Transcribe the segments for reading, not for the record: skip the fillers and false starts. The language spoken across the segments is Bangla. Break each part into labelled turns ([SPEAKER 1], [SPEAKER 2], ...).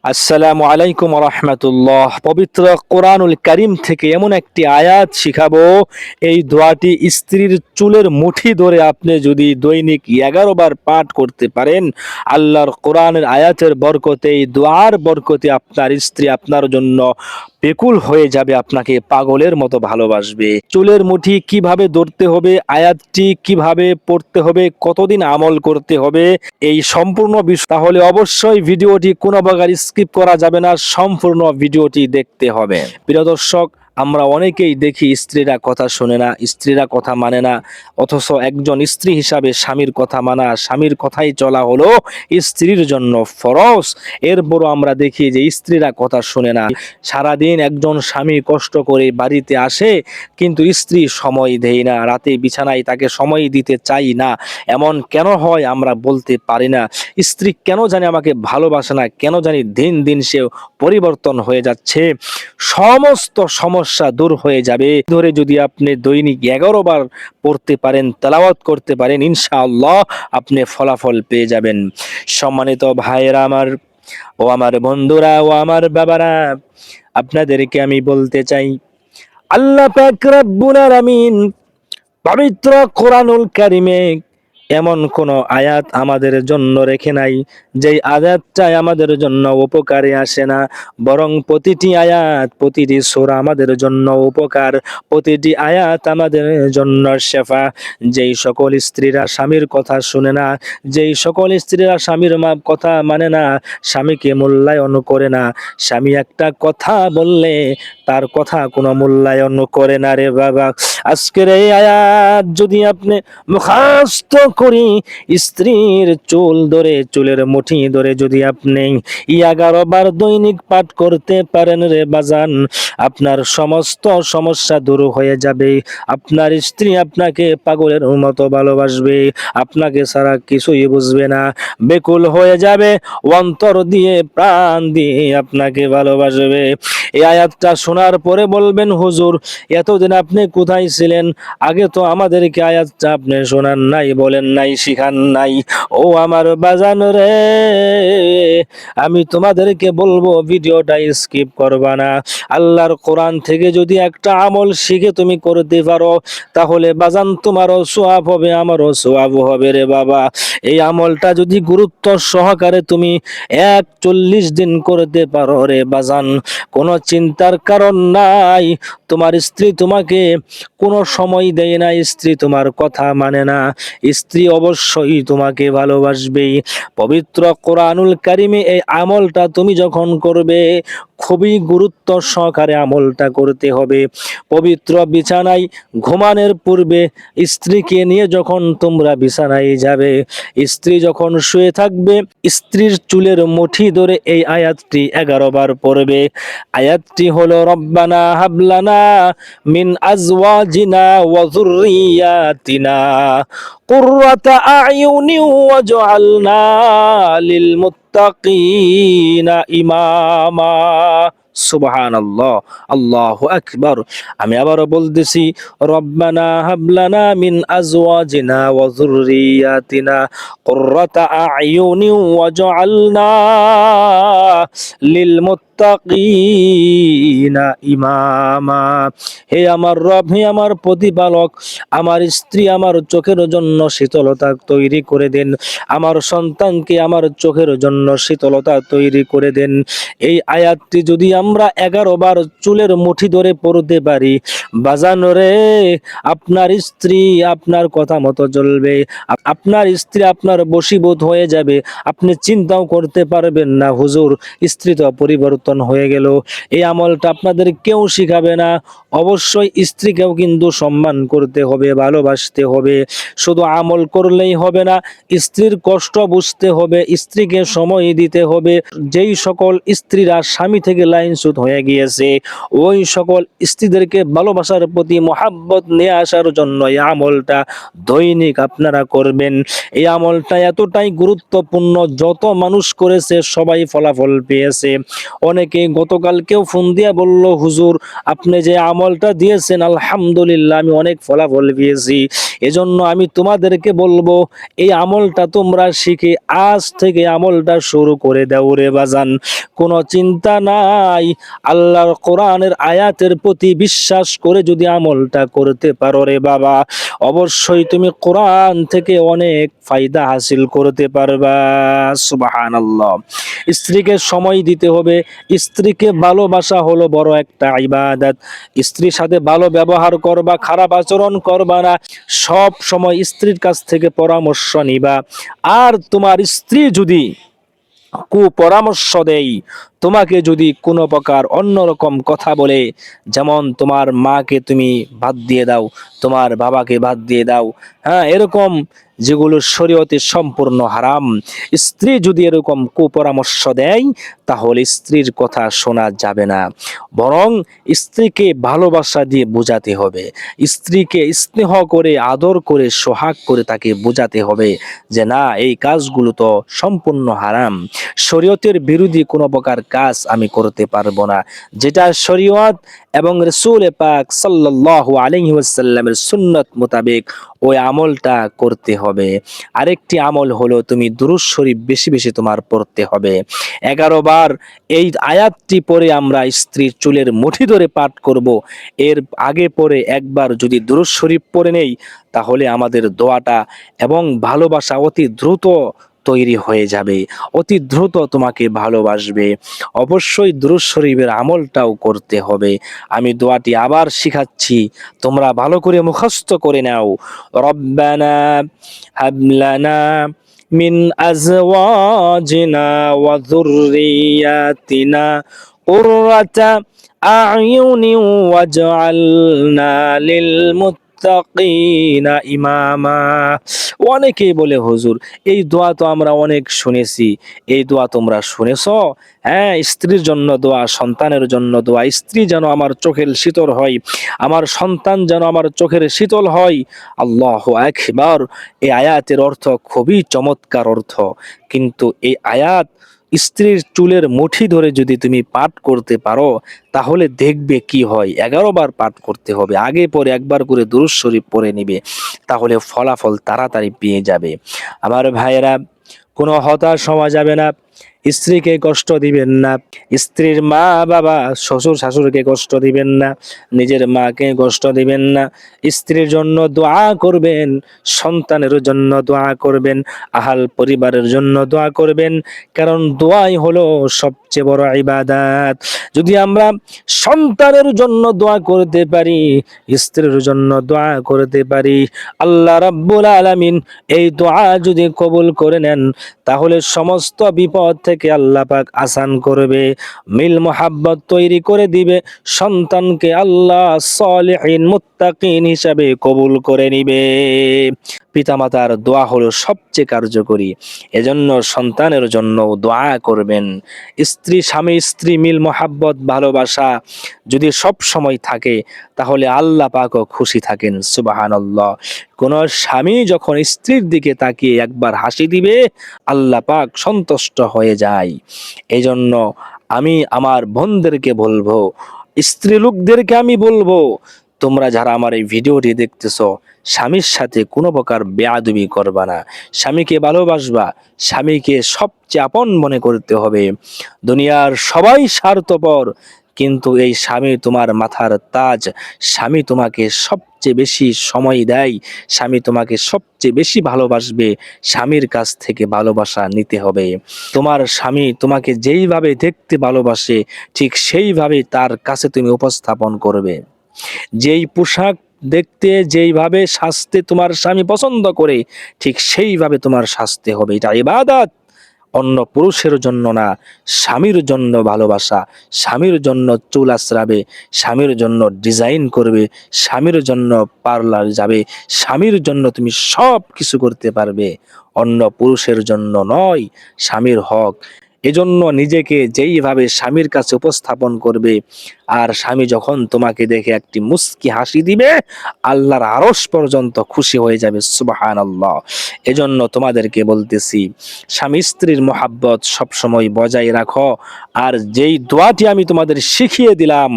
[SPEAKER 1] আসসালামু আলাইকুম রাহমাতুল্লাহ। পবিত্র কোরআনুল কারীম থেকে এমন একটি আয়াত শিখাবো, এই দোয়াটি স্ত্রীর চুলের মুঠি ধরে আপনি যদি দৈনিক 11 বার পাঠ করতে পারেন, আল্লাহর কোরআনের আয়াতের বরকতে, এই দোয়ার বরকতে আপনার স্ত্রী আপনার জন্য বেকুল হয়ে যাবে, আপনাকে পাগলের মতো ভালোবাসবে। চুলের মুঠি কিভাবে ধরতে হবে, আয়াতটি কিভাবে পড়তে হবে, কতদিন আমল করতে হবে, এই সম্পূর্ণ বিষয়, তাহলে অবশ্যই ভিডিওটি কোনো প্রকার স্কিপ করা যাবে না, সম্পূর্ণ ভিডিওটি দেখতে হবে। প্রিয় দর্শক, আমরা অনেকেই দেখি স্ত্রীরা কথা শোনে না, স্ত্রীরা কথা মানে না, অথচ একজন স্ত্রী হিসাবে স্বামীর কথা মানা, স্বামীর কথাই চলা হলো স্ত্রীর জন্য ফরজ। এরপরও আমরা দেখি যে স্ত্রীরা কথা শোনে না। সারাদিন একজন স্বামী কষ্ট করে বাড়িতে আসে, কিন্তু স্ত্রী সময় দেয় না, রাতে বিছানায় তাকে সময় দিতে চাই না। এমন কেন হয় আমরা বলতে পারি না। স্ত্রী কেন জানি আমাকে ভালোবাসে না, কেন জানি দিন দিন সে পরিবর্তন হয়ে যাচ্ছে। সমস্ত সমস্যা দূর হয়ে যাবে ধরে যদি আপনি দৈনিক 11 বার পড়তে পারেন, তেলাওয়াত করতে পারেন, ইনশাআল্লাহ আপনি ফলাফল পেয়ে যাবেন। সম্মানিত ভাইয়েরা আমার, ও আমার বন্ধুরা, ও আমার বাবারা, আপনাদেরকে আমি বলতে চাই, আল্লাহ পাক রব্বুল আলামিন পবিত্র কোরআনুল কারীমে এমন কোন আয়াত আমাদের জন্য রেখে নাই যেই আয়াতটা আমাদের জন্য উপকারে আসে না, বরং প্রতিটি আয়াত, প্রতিটি সূরা আমাদের জন্য উপকার, প্রতিটি আয়াত আমাদের জন্য শেফা। যেই সকল স্ত্রীরা স্বামীর কথা শুনে না, যেই সকল স্ত্রীরা স্বামীর কথা মানে না, স্বামীকে মূল্যায়ন করে না, স্বামী একটা কথা বললে তার কথা কোনো মূল্যায়ন করে না রে বাবা। আজকের এই আয়াত যদি আপনি মুখস্থ করি, স্ত্রীর চুল ধরে, চুলের মুঠি ধরে যদি আপনি 11 বার দৈনিক পাঠ করতে পারেন রে বাজান, আপনার সমস্ত সমস্যা দূর হয়ে যাবে। আপনার স্ত্রী আপনাকে পাগলের মতো ভালোবাসবে, আপনাকে ছাড়া কিছুই বুঝবে না, বেকুল হয়ে যাবে, অন্তর দিয়ে প্রাণ দিয়ে আপনাকে ভালোবাসবে। এই আয়াতটা শোনার পরে বলবেন, হুজুর এতদিন আপনি কোথায় ছিলেন? আগে তো আমাদেরকে আয়াতটা আপনি শোনান নাই, বলেন নাই, শিখান নাই। ও আমার বাজান রে, আমি তোমাদেরকে বলবো ভিডিওটা স্কিপ করবা না। আল্লাহর কোরআন থেকে যদি একটা আমল শিখে তুমি করতে পারো, তাহলে বাজান তোমারও সওয়াব হবে, আমারও সওয়াব হবে রে বাবা। এই আমলটা যদি গুরুত্ব সহকারে তুমি 41 দিন করতে পারো রে বাজান, কোনো চিন্তার কারণ নাই। তোমার স্ত্রী তোমাকে কোনো সময় দেয় না, স্ত্রী তোমার কথা মানে না, স্ত্রী অবশ্যই তোমাকে ভালোবাসবে। পবিত্র কোরআনুল কারীমে এই আমলটা তুমি যখন করবে, খুবই গুরুত্ব সহকারে আমলটা করতে হবে। পবিত্র বিছানায় ঘুমানোর পূর্বে স্ত্রীকে নিয়ে যখন তোমরা বিছানায় যাবে, স্ত্রী যখন শুয়ে থাকবে, স্ত্রীর চুলের মুঠি ধরে এই আয়াতটি 11 বার পড়বে। আয়াতটি হলো, রব্বানা হাবলানা মিন আজওয়াজিনা ওয়া যুররিয়াতিনা কুররাতা আ'য়ুনি ওয়াজআলনা লিল মুত্তাকিনা ইমামা। সুবহানাল্লাহ, আল্লাহু আকবার। আমি আবারও বলতেছি, রব্বানা হাবলানা মিন আজওয়াজিনা ওয়া যুররিয়াতিনা কুররাতা আ'য়ুনি ওয়াজআলনা লিল মুত্তাকিনা ইমামা। হে আমার রব, হে আমার প্রতিপালক, আমার স্ত্রী আমার চোখের জন্য শীতলতা তৈরি করে দেন, আমার সন্তানকে আমার চোখের জন্য শীতলতা তৈরি করে দেন। এই আয়াতটি যদি আমরা 11 বার চুলের মুঠি ধরে পড়তে পারি, বাজানো রে, আপনার স্ত্রী আপনার কথা মতো চলবে, আপনার স্ত্রী আপনার বশীভূত হয়ে যাবে। আপনি চিন্তাও করতে পারবেন না, হুজুর স্ত্রী তো পরিবর্তন হয়ে গেল। এই আমলটা আপনাদের কেউ শিখাবে না। অবশ্যই স্ত্রীকেও কিন্তু সম্মান করতে হবে, ভালোবাসতে হবে। শুধু আমল করলেই হবে না, স্ত্রীর কষ্ট বুঝতে হবে, স্ত্রীকে সময় দিতে হবে। যেই সকল স্ত্রীরা স্বামী থেকে লাইন লাইনচ্যুত হয়ে গিয়েছে, ওই সকল স্ত্রীদেরকে ভালোবাসার প্রতি মহাব্বত নিয়ে আসার জন্য এই আমলটা দৈনিক আপনারা করবেন। এই আমলটা এতটাই গুরুত্বপূর্ণ, যত মানুষ করেছে সবাই ফলাফল পেয়েছে। অনেকে গতকালকেও ফোন দিয়ে বলল, হুজুর আপনি যে আমলটা দিয়েছেন আলহামদুলিল্লাহ আমি অনেক ফলাফল পেয়েছি। এজন্য আমি তোমাদেরকে বলবো এই আমলটা তোমরা শিখে আজ থেকে আমলটা শুরু করে দাও রে বাজান। কোনো চিন্তা নাই, আল্লাহর কোরআনের আয়াতের প্রতি বিশ্বাস করে যদি আমলটা করতে পারো রে বাবা, অবশ্যই তুমি কোরআন থেকে অনেক ফায়দা হাসিল করতে পারবা। সুবহানাল্লাহ। স্ত্রীকে সময় দিতে হবে, স্ত্রীকে ভালোবাসা হলো বড় একটা ইবাদত। স্ত্রীর সাথে ভালো ব্যবহার করবা, খারাপ আচরণ করবা না, সব সময় স্ত্রীর কাছ থেকে পরামর্শ নিবা। আর তোমার স্ত্রী যদি কুপরামর্শ দেই, তোমাকে যদি কোনো প্রকার অন্যরকম কথা বলে, যেমন তোমার মাকে তুমি বাদ দিয়ে দাও, তোমার বাবাকে বাদ দিয়ে দাও, হ্যাঁ এরকম যেগুলো শরীয়তে সম্পূর্ণ হারাম, স্ত্রী যদি এরকম কুপরামর্শ দেয় তাহলে স্ত্রীর কথা শোনা যাবে না, বরং স্ত্রীকে ভালোবাসা দিয়ে বোঝাতে হবে, স্ত্রীকে স্নেহ করে আদর করে সোহাগ করে তাকে বোঝাতে হবে যে না এই কাজগুলো তো সম্পূর্ণ হারাম, শরীয়তের বিরোধী কোনো প্রকার কাজ আমি করতে পারবো না, যেটা শরীয়ত এবং রাসূল পাক সাল্লাল্লাহু আলাইহি ওয়াসাল্লামের সুন্নাত মোতাবেক ওই আমলটা করতে হবে। আরেকটি আমল হলো তুমি দুরূদ শরীফ বেশি বেশি তোমার পড়তে হবে। 11 বার এই আয়াতটি পড়ে আমরা স্ত্রীর চুলের মুঠি ধরে পাঠ করব। এর আগে পরে একবার যদি দুরূদ শরীফ পড়ে নেই তাহলে আমাদের দোয়াটা এবং ভালোবাসা অতি দ্রুত তৈরি হয়ে যাবে, অতি দ্রুত তোমাকে ভালোবাসবে। অবশ্যই দুরূদ শরীফের আমলটাও করতে হবে। আমি দোয়াটি আবার শিখাচ্ছি, তোমরা ভালো করে মুখস্থ করে নাও। রব্বানা হাবলানা মিন আজওয়াজিনা ওয়া যুররিয়াতিনা কুররাতা আ'য়ুনি ওয়াজআলনা লিল মুত্তাকিনা ইমামা। অনেকেই বলে হুজুর এই দোয়া তো আমরা অনেক শুনেছি, এই দোয়া তোমরা শুনেছো? হ্যাঁ, স্ত্রীর জন্য দোয়া, সন্তানের জন্য দোয়া, স্ত্রী যেন আমার চোখের শীতল হয়, আমার সন্তান যেন আমার চোখের শীতল হয়। আল্লাহু আকবার। এই আয়াতের অর্থ খুবই চমৎকার অর্থ, কিন্তু এই আয়াত স্ত্রীর চুলের মুঠি ধরে যদি তুমি পাঠ করতে পারো তাহলে দেখবে কি হয়। 11 বার পাঠ করতে হবে, আগে পরে একবার করে দুরূদ শরীফ পড়ে নিবে, তাহলে ফলাফল তাড়াতাড়ি পেয়ে যাবে। আমার ভাইয়েরা, কোনো হতাশ হওয়া যাবে না, স্ত্রীকে কষ্ট দিবেন না, স্ত্রীর মা বাবা শ্বশুর শাশুড়িকে কষ্ট দিবেন না, নিজের মাকে কষ্ট দিবেন না। স্ত্রীর জন্য দোয়া করবেন, সন্তানের জন্য দোয়া করবেন, আহাল পরিবারের জন্য দোয়া করবেন, কারণ দোয়াই হলো সবচেয়ে বড় ইবাদত। যদি আমরা সন্তানের জন্য দোয়া করতে পারি, স্ত্রীর জন্য দোয়া করতে পারি, আল্লাহ রাব্বুল আলামিন এই দোয়া যদি কবুল করে নেন তাহলে সমস্ত বিপদ থেকে আল্লাহ পাক আসান করবে, মিল মোহাব্বত তৈরি করে দিবে, সন্তানকে আল্লাহ সালিহিন মুত্তাকিন হিসাবে কবুল করে নিবে। পিতামাতার দোয়া হলো সবচেয়ে কার্যকরী, এজন্য সন্তানের জন্য দোয়া করবেন। স্বামী স্ত্রী মিল মোহাব্বত ভালোবাসা যদি সব সময় থাকে তাহলে আল্লাহ পাকও খুশি থাকেন। সুবহানাল্লাহ। কোন স্বামী যখন স্ত্রীর দিকে তাকিয়ে একবার হাসি দিবে আল্লাহ পাক সন্তুষ্ট হয়ে যায়। এজন্য আমি আমার বোনদেরকে বলবো, স্ত্রী লোকদেরকে আমি বলবো, তোমরা যারা আমার এই ভিডিওটি দেখতেছো স্বামীর সাথে কোনো প্রকার বেয়াদবি করবা না, স্বামীকে ভালোবাসবা, স্বামীকে সবচেয়ে আপন মনে করতে হবে। দুনিয়ার সবাই স্বার্থপর, কিন্তু এই স্বামী তোমার মাথার তাজ, স্বামী তোমাকে সবচেয়ে বেশি সময় দেয়, স্বামী তোমাকে সবচেয়ে বেশি ভালোবাসবে, স্বামীর কাছ থেকে ভালোবাসা নিতে হবে। তোমার স্বামী তোমাকে যেইভাবে দেখতে ভালোবাসে ঠিক সেইভাবে তার কাছে তুমি উপস্থাপন করবে। যেই পোশাক দেখতে যেইভাবে সাজতে তোমার স্বামী পছন্দ করে ঠিক সেইভাবে তোমার সাজতে হবে। এটা ইবাদত, অন্য পুরুষের জন্য না, স্বামীর জন্য ভালোবাসা, স্বামীর জন্য চুল আঁচড়াবে, স্বামীর জন্য ডিজাইন করবে, স্বামীর জন্য পার্লার যাবে, স্বামীর জন্য তুমি সব কিছু করতে পারবে, অন্য পুরুষের জন্য নয়। স্বামীর হক এজন্য নিজেকে যেইভাবে স্বামীর কাছে উপস্থাপন করবে, আর স্বামী যখন তোমাকে দেখে একটি মুস্কি হাসি দিবে, আল্লাহর আরশ পর্যন্ত খুশি হয়ে যাবে। সুবহানাল্লাহ। এজন্য তোমাদেরকে বলতেছি, স্বামী স্ত্রীর মহাব্বত সবসময় বজায় রাখো। আর যেই দোয়াটি আমি তোমাদের শিখিয়ে দিলাম,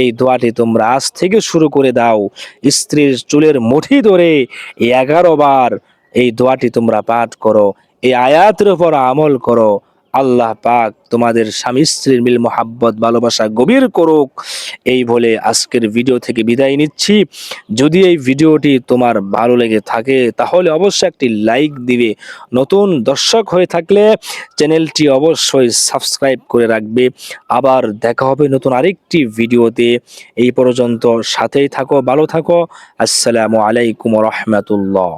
[SPEAKER 1] এই দোয়াটি তোমরা আজ থেকে শুরু করে দাও। স্ত্রীর চুলের মুঠি ধরে 11 বার এই দোয়াটি তোমরা পাঠ করো, এই আয়াতের উপর আমল করো। আল্লাহ পাক তোমাদের স্বামী স্ত্রীর মিল মোহাব্বত ভালোবাসা গভীর করুক। এই বলে আজকের ভিডিও থেকে বিদায় নিচ্ছি। যদি এই ভিডিওটি তোমার ভালো লেগে থাকে তাহলে অবশ্যই একটি লাইক দিবে। নতুন দর্শক হয়ে থাকলে চ্যানেলটি অবশ্যই সাবস্ক্রাইব করে রাখবে। আবার দেখা হবে নতুন আরেকটি ভিডিওতে। এই পর্যন্ত সাথেই থাকো, ভালো থাকো। আসসালামু আলাইকুম ওয়া রাহমাতুল্লাহ।